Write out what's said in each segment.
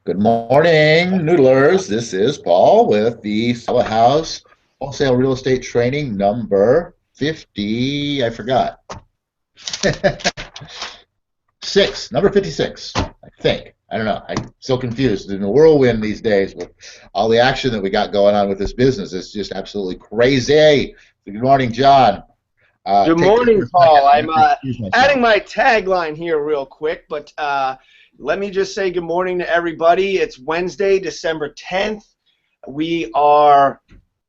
Good morning, noodlers. This is Paul with the Sella House Wholesale Real Estate Training number 50. I forgot. Number 56, I think. I don't know. I'm so confused in the whirlwind these days with all the action that we got going on with this business. It's just absolutely crazy. Good morning, John. Good Take just morning, a second. Paul. I I'm have to excuse myself. adding my tagline here real quick, but let me just say good morning to everybody. It's Wednesday, December 10th. We are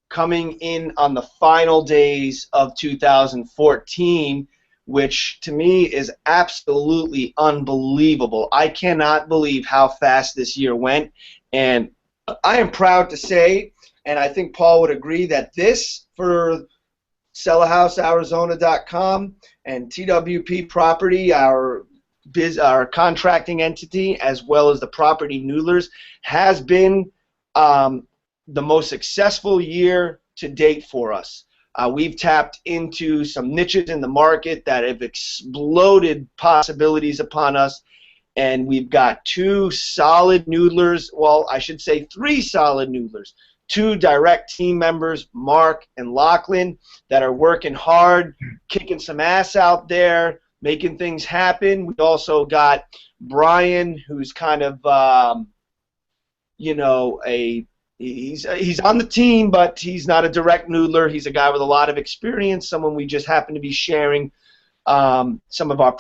coming in on the final days of 2014, which to me is absolutely unbelievable. I cannot believe how fast this year went, and I am proud to say, and I think Paul would agree, that this, for sellahousearizona.com and TWP Property, our contracting entity, as well as the property noodlers, has been the most successful year to date for us. We've tapped into some niches in the market that have exploded possibilities upon us, and we've got two solid noodlers, well, I should say three solid noodlers, two direct team members, Mark and Lachlan, that are working hard, kicking some ass out there, making things happen. We also got Brian, who's kind of, he's on the team, but he's not a direct noodler. He's a guy with a lot of experience, someone we just happen to be sharing some of our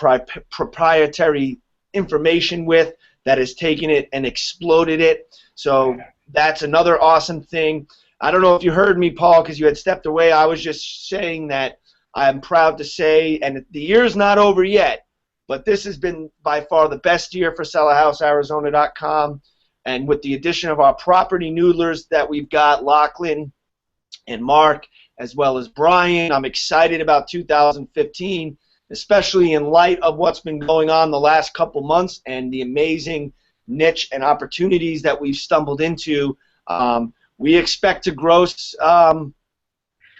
proprietary information with, that has taken it and exploded it. So that's another awesome thing. I don't know if you heard me, Paul, because you had stepped away. I was just saying that I'm proud to say, and the year's not over yet, but this has been by far the best year for sellahousearizona.com. And with the addition of our property noodlers that we've got, Lachlan and Mark, as well as Brian, I'm excited about 2015, especially in light of what's been going on the last couple months and the amazing niche and opportunities that we've stumbled into. We expect to gross, I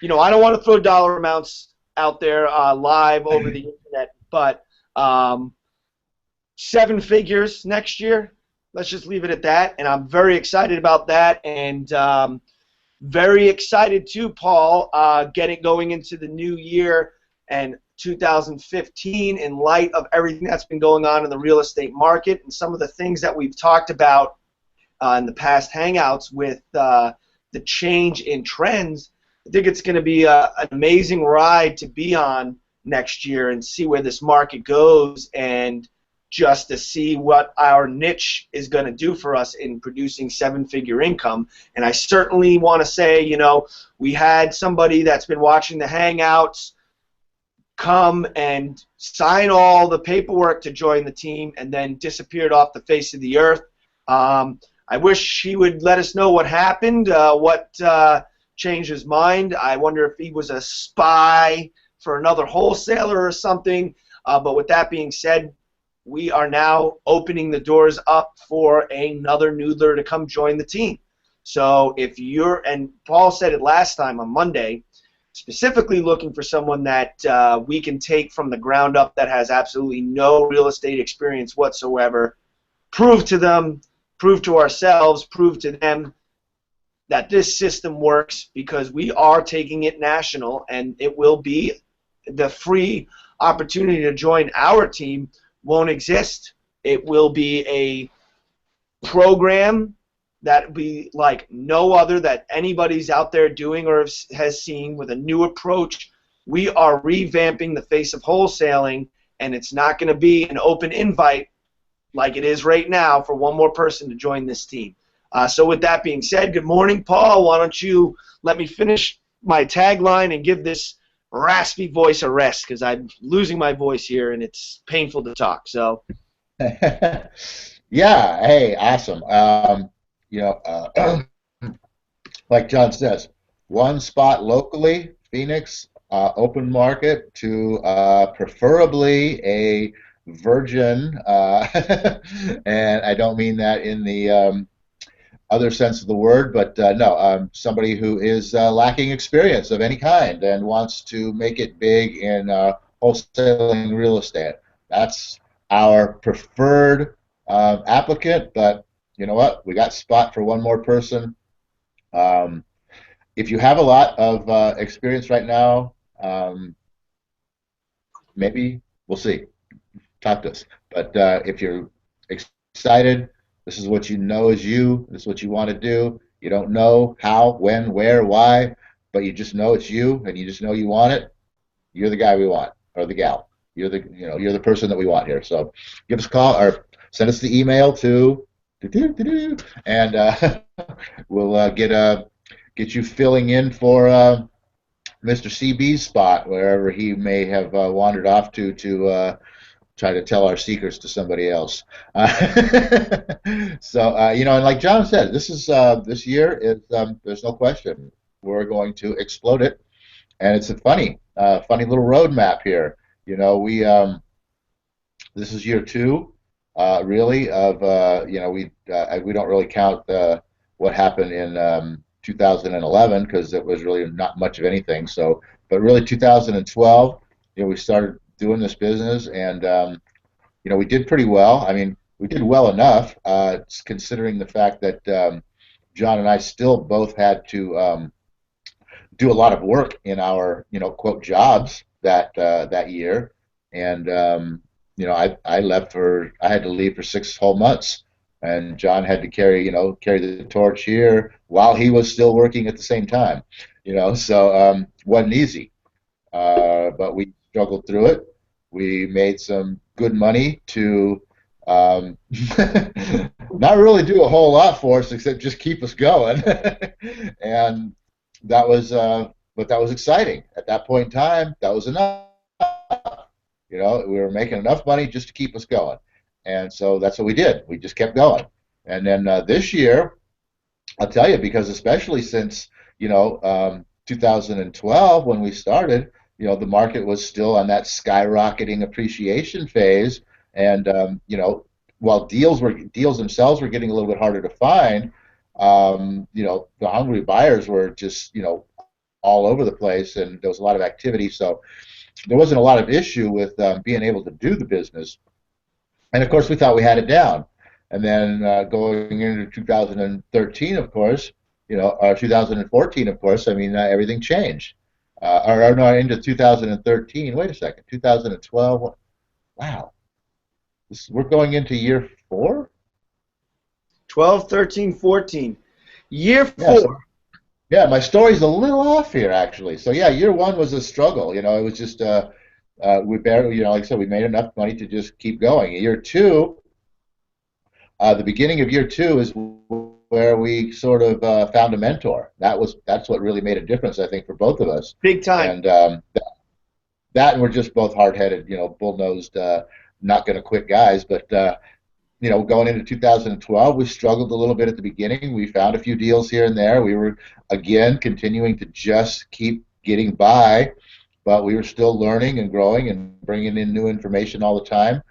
don't want to throw dollar amounts out there live over the internet, but 7 figures next year. Let's just leave it at that, and I'm very excited about that, and very excited too, Paul, going into the new year and 2015 in light of everything that's been going on in the real estate market and some of the things that we've talked about in the past hangouts with the change in trends. I think it's going to be an amazing ride to be on next year and see where this market goes, and just to see what our niche is going to do for us in producing 7-figure income. And I certainly want to say, we had somebody that's been watching the hangouts come and sign all the paperwork to join the team and then disappeared off the face of the earth. I wish he would let us know what happened, what changed his mind. I wonder if he was a spy for another wholesaler or something. But with that being said, we are now opening the doors up for another noodler to come join the team. So if you're, and Paul said it last time on Monday, specifically looking for someone that we can take from the ground up that has absolutely no real estate experience whatsoever, prove to them, prove to ourselves, prove to them that this system works, because we are taking it national, and it will be, the free opportunity to join our team won't exist. It will be a program that will be like no other that anybody's out there doing or has seen, with a new approach. We are revamping the face of wholesaling, and it's not going to be an open invite like it is right now for one more person to join this team. So with that being said, good morning, Paul. Why don't you let me finish my tagline and give this raspy voice a rest, because I'm losing my voice here and it's painful to talk. So Yeah, hey, awesome. You know, uh, like John says, one spot locally, Phoenix, open market to preferably a virgin, and I don't mean that in the other sense of the word, but no, somebody who is lacking experience of any kind and wants to make it big in wholesaling real estate. That's our preferred applicant, but you know what? We got spot for one more person. Um, if you have a lot of experience right now, maybe we'll see. Talk to us. But if you're excited, this is what you know is you. This is what you want to do. You don't know how, when, where, why, but you just know it's you, and you just know you want it. You're the guy we want, or the gal. You're the person that we want here. So give us a call or send us the email to and we'll get you filling in for Mr. CB's spot wherever he may have wandered off to try to tell our secrets to somebody else. So and like John said, this year is there's no question we're going to explode it, and it's a funny little roadmap here. We this is year two, really of we don't really count what happened in 2011 because it was really not much of anything. So, but really 2012, we started doing this business, and we did pretty well. I mean, we did well enough, considering the fact that John and I still both had to do a lot of work in our, quote jobs that year, and I had to leave for 6 whole months, and John had to carry the torch here while he was still working at the same time, so wasn't easy, but we struggled through it. We made some good money to um, not really do a whole lot for us except just keep us going, and that was but that was exciting at that point in time. That was enough. We were making enough money just to keep us going, and so that's what we did. We just kept going, and then this year, I'll tell you, because especially since 2012 when we started, the market was still on that skyrocketing appreciation phase, and while deals themselves were getting a little bit harder to find, the hungry buyers were just all over the place, and there was a lot of activity. So there wasn't a lot of issue with being able to do the business. And of course, we thought we had it down. And then going into 2013, of course, or 2014, of course, I mean, everything changed. Or no, into 2013. Wait a second, 2012. Wow, we're going into year four. 12, 13, 14. Year Yeah, four. yeah, my story's a little off here, actually. So yeah, year one was a struggle. It was just we barely, like I said, we made enough money to just keep going. Year two, the beginning of year two is where we sort of found a mentor. That's what really made a difference, I think, for both of us. Big time. And that and we're just both hard-headed, bull-nosed, not going to quit guys. But going into 2012, we struggled a little bit at the beginning. We found a few deals here and there. We were again continuing to just keep getting by, but we were still learning and growing and bringing in new information all the time.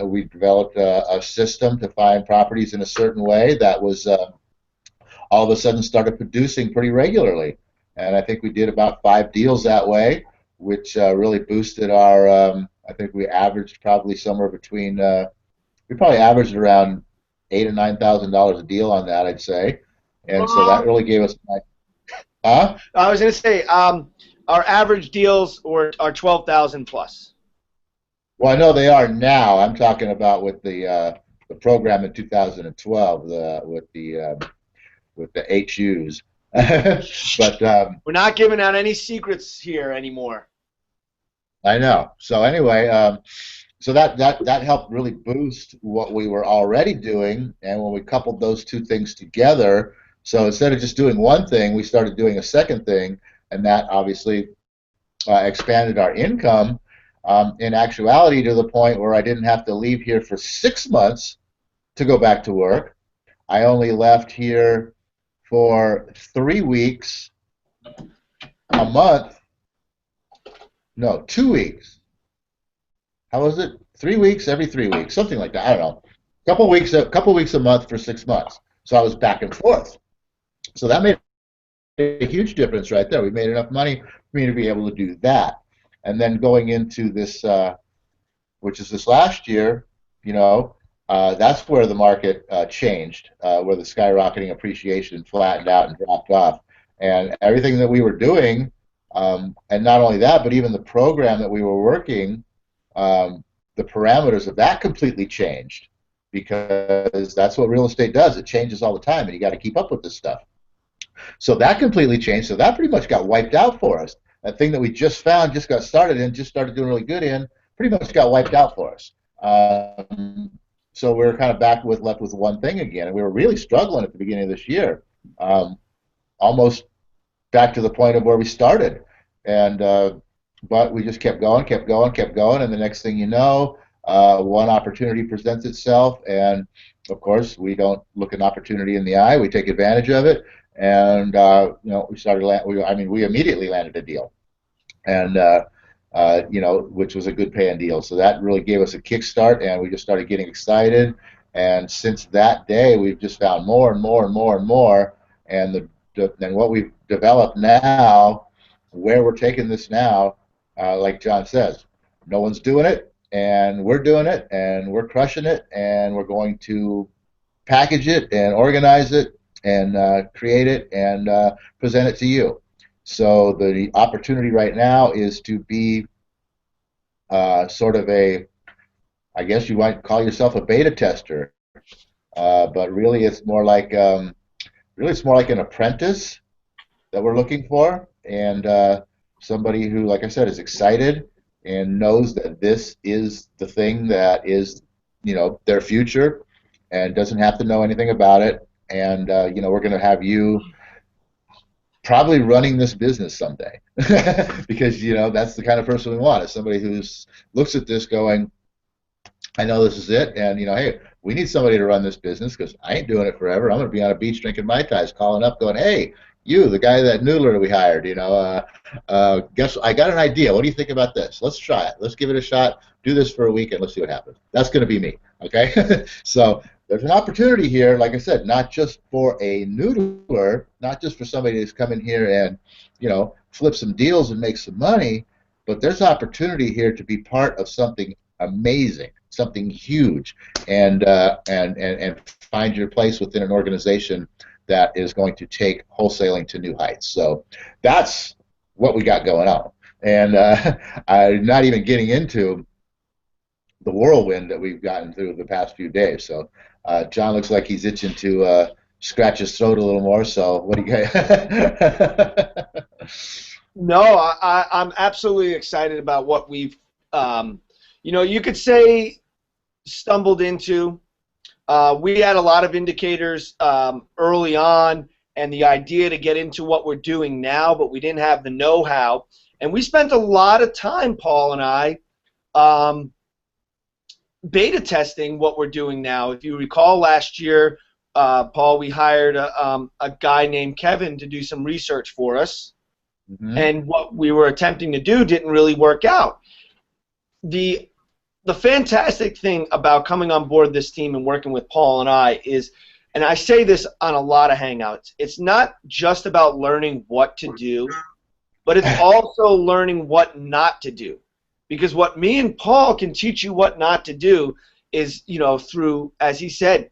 We developed a system to find properties in a certain way that was all of a sudden started producing pretty regularly. And I think we did about 5 deals that way, which really boosted our. I think we averaged probably somewhere between. We probably averaged around $8,000 or $9,000 a deal on that, I'd say, and so that really gave us. Huh? I was going to say, our average deals are 12,000 plus. Well, I know they are now. I'm talking about with the program in 2012, with the HUs. But we're not giving out any secrets here anymore. I know. So anyway, so that helped really boost what we were already doing, and when we coupled those two things together, so instead of just doing one thing, we started doing a second thing, and that obviously expanded our income. In actuality, to the point where I didn't have to leave here for 6 months to go back to work. I only left here for 3 weeks a month. No, 2 weeks. How was it? 3 weeks every 3 weeks, something like that. I don't know. Couple weeks a month for 6 months. So I was back and forth. So that made a huge difference right there. We made enough money for me to be able to do that. And then going into this, which is this last year, that's where the market changed, where the skyrocketing appreciation flattened out and dropped off. And everything that we were doing, and not only that, but even the program that we were working, the parameters of that completely changed because that's what real estate does. It changes all the time, and you got to keep up with this stuff. So that completely changed. So that pretty much got wiped out for us. That thing that we just found, just got started in, just started doing really good in, pretty much got wiped out for us. So we are kind of back with left with one thing again, and we were really struggling at the beginning of this year, almost back to the point of where we started, and but we just kept going, kept going, kept going, and the next thing you know, one opportunity presents itself, and of course we don't look an opportunity in the eye. We take advantage of it, and we started. We immediately landed a deal, and which was a good paying deal. So that really gave us a kickstart, and we just started getting excited. And since that day, we've just found more and more and more and more. And what we've developed now, where we're taking this now, like John says, no one's doing it, and we're doing it, and we're crushing it, and we're going to package it and organize it and create it and present it to you. So the opportunity right now is to be sort of I guess you might call yourself a beta tester, but really it's more like an apprentice that we're looking for, and somebody who, like I said, is excited and knows that this is the thing that is, their future, and doesn't have to know anything about it. And we're going to have you probably running this business someday because that's the kind of person we want, is somebody who looks at this going, I know this is it, and hey, we need somebody to run this business because I ain't doing it forever. I'm going to be on a beach drinking Mai Tais, calling up, going, hey, you, the guy, that noodler that we hired, guess I got an idea. What do you think about this? Let's try it. Let's give it a shot. Do this for a week and let's see what happens. That's going to be me. Okay, so there's an opportunity here, like I said, not just for a noodler, not just for somebody who's come in here and flip some deals and make some money, but there's opportunity here to be part of something amazing, something huge, and find your place within an organization that is going to take wholesaling to new heights. So that's what we got going on, and I'm not even getting into the whirlwind that we've gotten through the past few days. So John looks like he's itching to scratch his throat a little more. So what do you guys? No, I'm absolutely excited about what we've, you could say, stumbled into. We had a lot of indicators early on, and the idea to get into what we're doing now, but we didn't have the know-how. And we spent a lot of time, Paul and I, beta testing what we're doing now. If you recall last year, Paul, we hired a guy named Kevin to do some research for us. Mm-hmm. And what we were attempting to do didn't really work out. The fantastic thing about coming on board this team and working with Paul and I is, and I say this on a lot of Hangouts, it's not just about learning what to do, but it's also learning what not to do. Because what me and Paul can teach you what not to do is, through, as he said,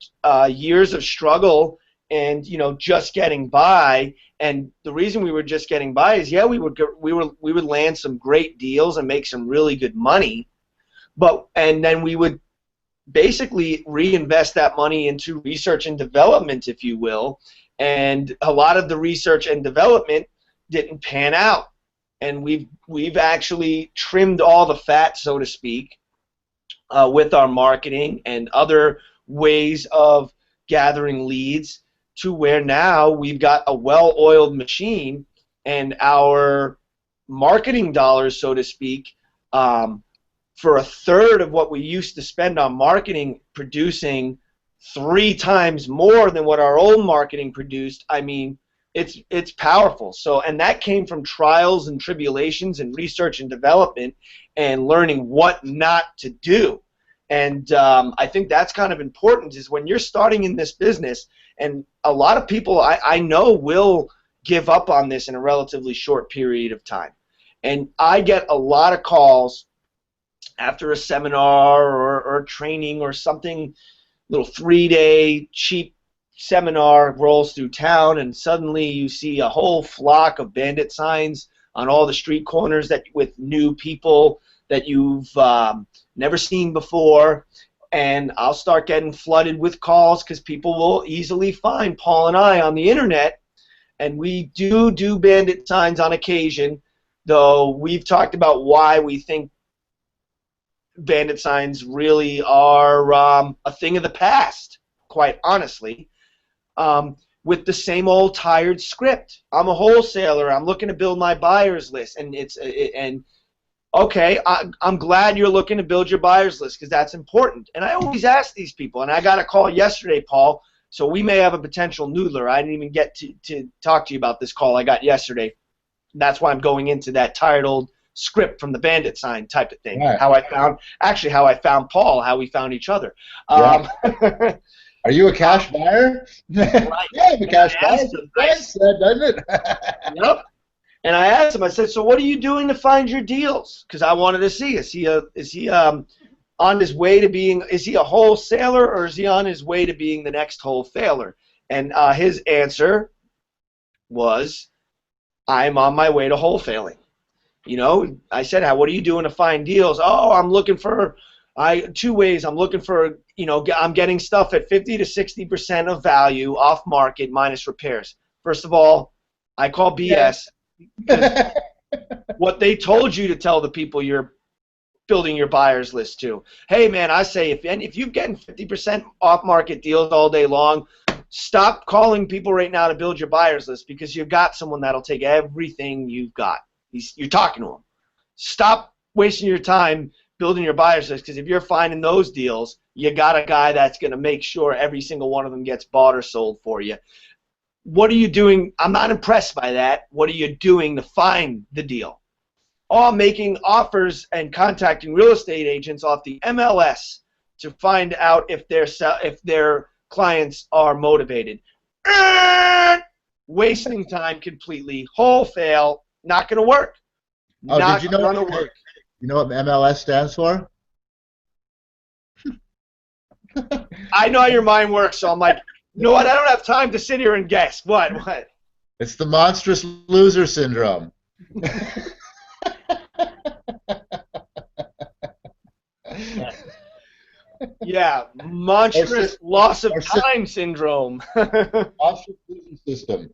years of struggle and, just getting by. And the reason we were just getting by is, yeah, we would land some great deals and make some really good money, and then we would basically reinvest that money into research and development, if you will. And a lot of the research and development didn't pan out. And we've actually trimmed all the fat, so to speak, with our marketing and other ways of gathering leads, to where now we've got a well-oiled machine, and our marketing dollars, so to speak, for a third of what we used to spend on marketing, producing 3 times more than what our old marketing produced. I mean, it's powerful. So, and that came from trials and tribulations and research and development and learning what not to do. And I think that's kind of important, is when you're starting in this business, and a lot of people I know will give up on this in a relatively short period of time. And I get a lot of calls after a seminar or training or something, little 3-day cheap seminar rolls through town, and suddenly you see a whole flock of bandit signs on all the street corners that with new people that you've never seen before. And I'll start getting flooded with calls because people will easily find Paul and I on the internet. And we do bandit signs on occasion, though we've talked about why we think bandit signs really are a thing of the past, quite honestly. With the same old tired script. I'm a wholesaler. I'm looking to build my buyers list, and okay, I'm glad you're looking to build your buyers list because that's important. And I always ask these people, and I got a call yesterday, Paul, so we may have a potential noodler. I didn't even get to talk to you about this call I got yesterday. That's why I'm going into that tired old script from the bandit sign type of thing. Right. How I found Paul, how we found each other. Yeah. Are you a cash buyer? Right. Yeah, I'm a cash buyer. That's said, doesn't it? Yep. And I asked him, I said, so what are you doing to find your deals? Because I wanted to see, is he on his way to being, is he a wholesaler or is he on his way to being the next wholesaler? And his answer was, I'm on my way to wholesaling. You know, I said, what are you doing to find deals? Oh, I'm looking for, two ways. I'm looking for, you know, I'm getting stuff at 50 to 60% of value off market minus repairs. First of all, I call BS. Because what they told you to tell the people you're building your buyers list to. Hey, man, I say if you're getting 50% off-market deals all day long, stop calling people right now to build your buyers list because you've got someone that'll take everything you've got. You're talking to them. Stop wasting your time building your buyers list because if you're finding those deals, you got a guy that's going to make sure every single one of them gets bought or sold for you. What are you doing? I'm not impressed by that. What are you doing to find the deal? Oh, making offers and contacting real estate agents off the MLS to find out if their clients are motivated. Wasting time completely. Wholesale, not going to work. Oh, not did you know going to work. You know what MLS stands for? I know how your mind works, so I'm like, you know what? I don't have time to sit here and guess. What? It's the monstrous loser syndrome. Yeah, monstrous loss of time syndrome. Monstrous loser system.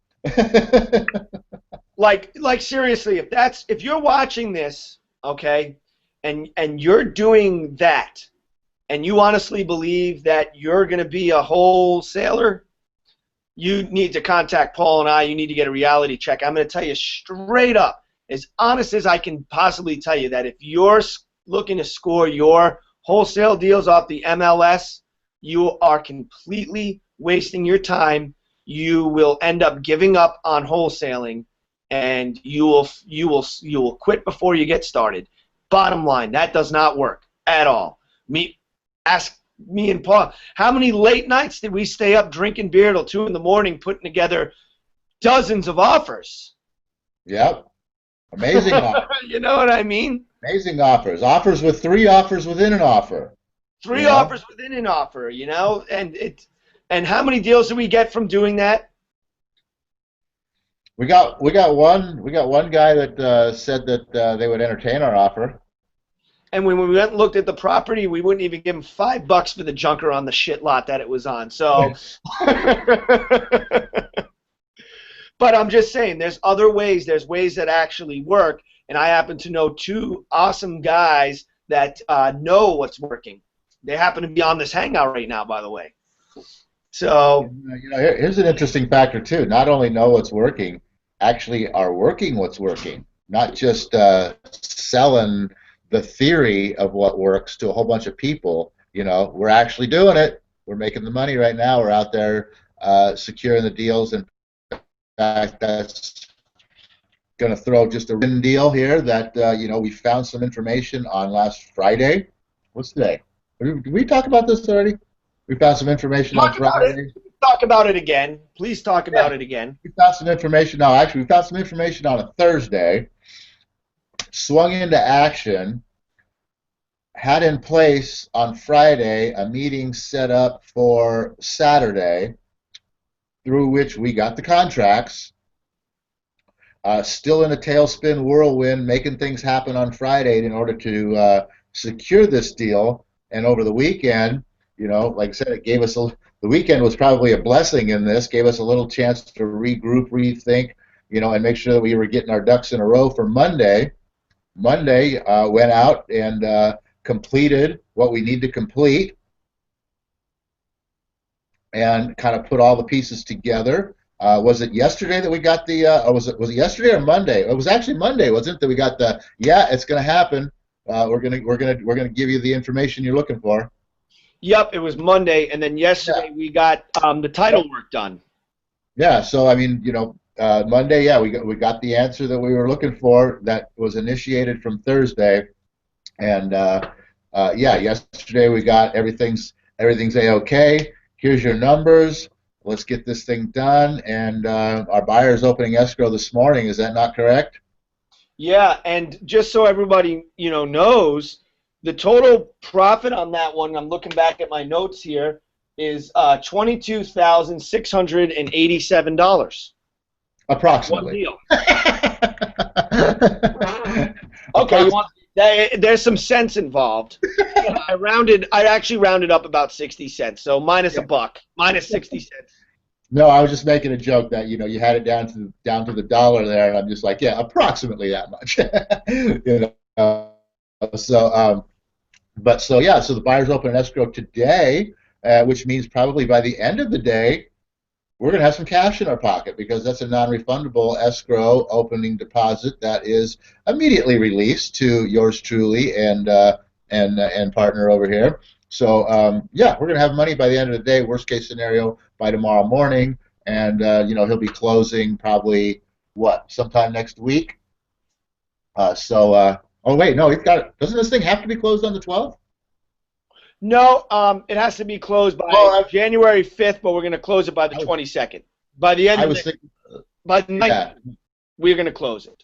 like seriously, if you're watching this, okay, and you're doing that, and you honestly believe that you're going to be a wholesaler, you need to contact Paul and I. You need to get a reality check. I'm going to tell you straight up, as honest as I can possibly tell you, that if you're looking to score your wholesale deals off the MLS, you are completely wasting your time. You will end up giving up on wholesaling, and you will quit before you get started. Bottom line, that does not work at all. Ask me and Paul, how many late nights did we stay up drinking beer till 2 in the morning putting together dozens of offers? Yep. Amazing offers. You know what I mean? Amazing offers. Offers with 3 offers within an offer. Three offers within an offer, you know? And how many deals did we get from doing that? We got one guy that said that they would entertain our offer. And when we went and looked at the property, we wouldn't even give him $5 for the junker on the shit lot that it was on. So, but I'm just saying, there's other ways. There's ways that actually work, and I happen to know 2 awesome guys that know what's working. They happen to be on this hangout right now, by the way. So, you know, here's an interesting factor too. Not only know what's working, actually are working what's working. Not just selling the theory of what works to a whole bunch of people. You know, we're actually doing it. We're making the money right now. We're out there securing the deals. In fact, that's going to throw just a written deal here that, you know, we found some information on last Friday. What's today? Did we talk about this already? We found some information on Friday. Talk about it again. Please talk about it again. We found some information. No, actually, we found some information on a Thursday. Swung into action had in place on Friday a meeting set up for Saturday through which we got the contracts. Still in a tailspin whirlwind, making things happen on Friday in order to secure this deal. And over the weekend, like I said, it gave us the weekend was probably a blessing in this. Gave us a little chance to regroup, rethink, and make sure that we were getting our ducks in a row for Monday. Monday went out and completed what we need to complete and kind of put all the pieces together. Was it yesterday that we got the? Or was it yesterday or Monday? It was actually Monday, wasn't it? That we got the. Yeah, it's going to happen. We're gonna give you the information you're looking for. Yep, it was Monday, and then yesterday we got the title work done. Yeah. So I mean, Monday, yeah, we got the answer that we were looking for. That was initiated from Thursday, and yeah, yesterday we got everything's a-okay. Here's your numbers. Let's get this thing done. And our buyer's opening escrow this morning. Is that not correct? Yeah, and just so everybody knows, the total profit on that one, I'm looking back at my notes here, is $22,687. One Approximately. deal. Okay, there's some cents involved. I actually rounded up about 60 cents, so minus a buck, minus 60 cents. No, I was just making a joke that you had it down to the dollar there, and I'm just like, yeah, approximately that much. So so the buyer's open an escrow today, which means probably by the end of the day we're going to have some cash in our pocket because that's a non-refundable escrow opening deposit that is immediately released to yours truly and partner over here. So yeah, we're going to have money by the end of the day. Worst case scenario by tomorrow morning, and he'll be closing probably sometime next week. Oh wait, no, doesn't this thing have to be closed on the 12th? No, it has to be closed by January 5th, but we're going to close it by the 22nd. By the end by the 9th, yeah, we're going to close it.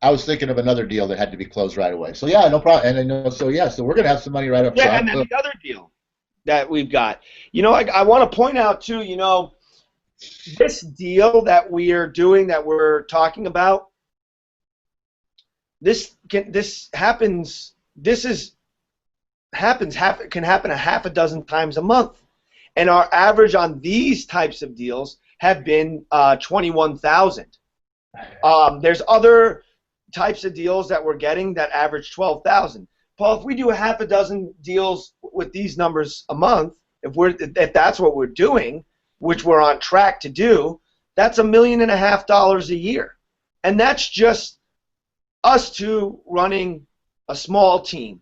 I was thinking of another deal that had to be closed right away. So yeah, no problem. And so we're going to have some money right up front. Yeah, and then the other deal that we've got. I want to point out too, this deal that we are doing, that we're talking about, can happen a half a dozen times a month, and our average on these types of deals have been 21,000. There's other types of deals that we're getting that average 12,000. Paul, if we do a half a dozen deals with these numbers a month, if that's what we're doing, which we're on track to do, that's $1.5 million a year, and that's just us two running a small team.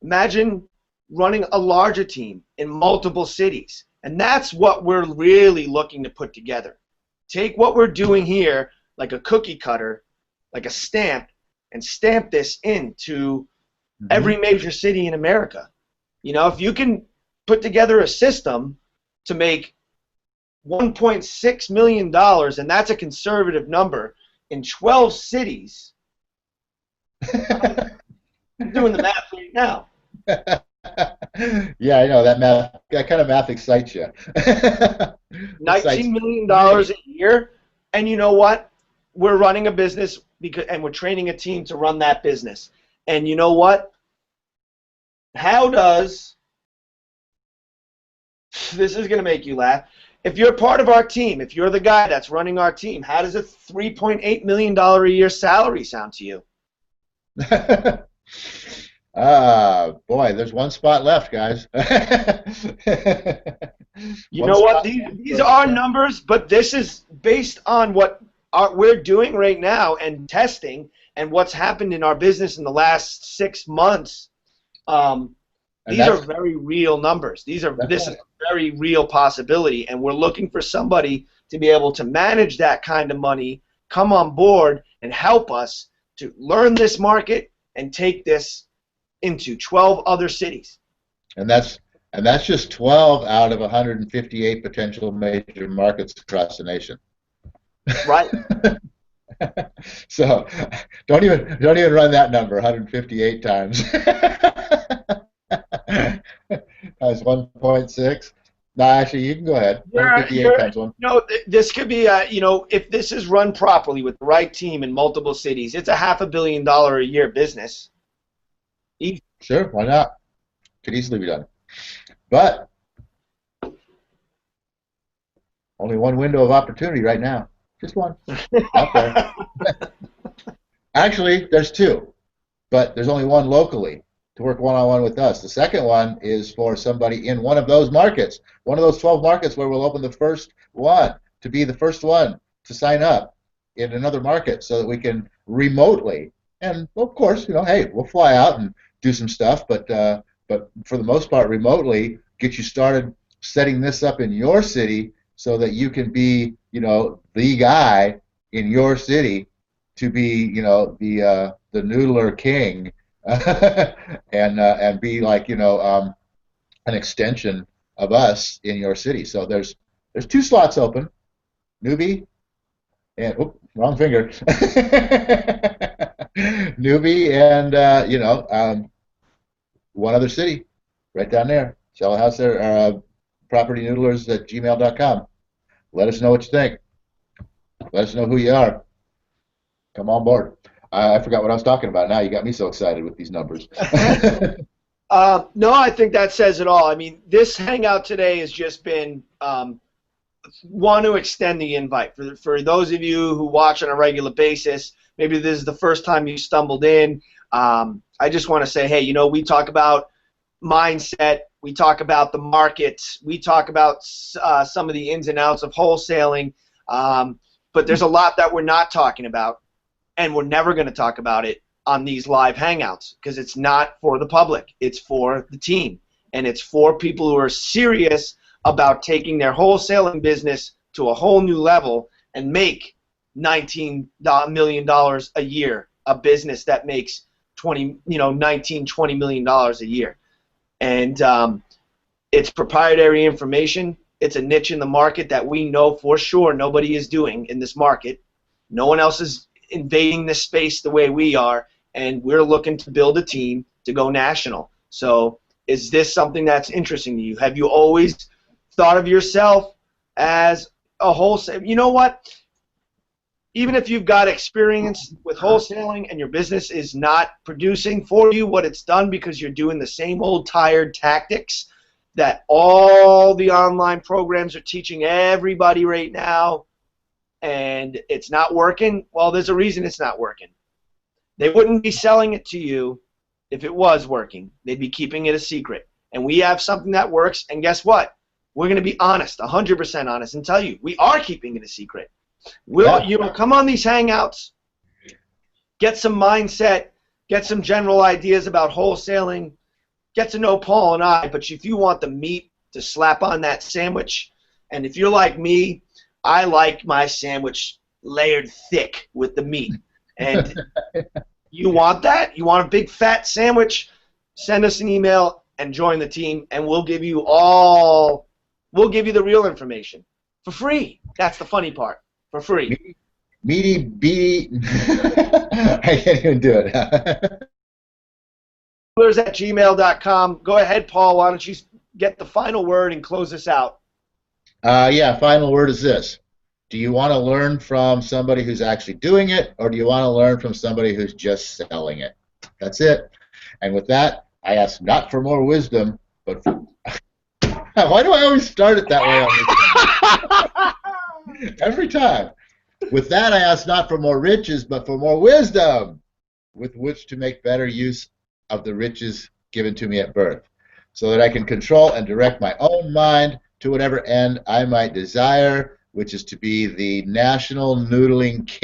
Imagine running a larger team in multiple cities. And that's what we're really looking to put together. Take what we're doing here like a cookie cutter, like a stamp, and stamp this into every major city in America. If you can put together a system to make $1.6 million, and that's a conservative number, in 12 cities, I'm doing the math right now. Yeah, I know that math. That kind of math excites you. $19 million a year, and you know what? We're running a business and we're training a team to run that business. And you know what? This is going to make you laugh. If you're part of our team, if you're the guy that's running our team, how does a $3.8 million a year salary sound to you? Boy, there's one spot left, guys. You know what? These are numbers, but this is based on what we're doing right now and testing and what's happened in our business in the last 6 months. These are very real numbers. This is a very real possibility, and we're looking for somebody to be able to manage that kind of money, come on board, and help us to learn this market and take this into 12 other cities. And that's just 12 out of 158 potential major markets across the nation. Right. So don't even run that number 158 times. times 1.6. No, actually, you can go ahead. You're, 158 you're, times 1. this could be if this is run properly with the right team in multiple cities, it's a $500 million a year business. Easy. Sure, why not? Could easily be done. But only one window of opportunity right now. Just one out there. Actually, there's two, but there's only one locally to work one-on-one with us. The second one is for somebody in one of those markets, one of those 12 markets where we'll open the first one, to be the first one to sign up in another market so that we can remotely, and of course, hey, we'll fly out and do some stuff, but for the most part, remotely, get you started setting this up in your city so that you can be, the guy in your city to be, the noodler king, and be like, an extension of us in your city. So there's two slots open, newbie and wrong finger, newbie and one other city, right down there. Sell a house there. Propertynoodlers@gmail.com. Let us know what you think. Let us know who you are. Come on board. I forgot what I was talking about. Now you got me so excited with these numbers. No, I think that says it all. I mean, this hangout today has just been want to extend the invite for those of you who watch on a regular basis. Maybe this is the first time you stumbled in. I just want to say, hey, we talk about mindset. We talk about the markets. We talk about some of the ins and outs of wholesaling. But there's a lot that we're not talking about, and we're never going to talk about it on these live hangouts because it's not for the public. It's for the team, and it's for people who are serious about taking their wholesaling business to a whole new level and make $19 million a year, a business that makes $19, $20 million a year. And it's proprietary information. It's a niche in the market that we know for sure nobody is doing in this market. No one else is invading this space the way we are, and we're looking to build a team to go national. So is this something that's interesting to you? Have you always thought of yourself as a wholesale? You know what? Even if you've got experience with wholesaling and your business is not producing for you what it's done because you're doing the same old tired tactics that all the online programs are teaching everybody right now, and it's not working, well, there's a reason it's not working. They wouldn't be selling it to you if it was working. They'd be keeping it a secret. And we have something that works, and guess what? We're going to be honest, 100% honest, and tell you we are keeping it a secret. We'll come on these hangouts, get some mindset, get some general ideas about wholesaling, get to know Paul and I, but if you want the meat to slap on that sandwich, and if you're like me, I like my sandwich layered thick with the meat. And you want that? You want a big fat sandwich? Send us an email and join the team, and we'll give you the real information for free. That's the funny part. For free. Meaty, beady. I can't even do it. at gmail.com. Go ahead, Paul. Why don't you get the final word and close us out? Yeah, final word is this. Do you want to learn from somebody who's actually doing it, or do you want to learn from somebody who's just selling it? That's it. And with that, I ask not for more wisdom, but for... Why do I always start it that way on this? Every time. With that, I ask not for more riches, but for more wisdom, with which to make better use of the riches given to me at birth, so that I can control and direct my own mind to whatever end I might desire, which is to be the national noodling king.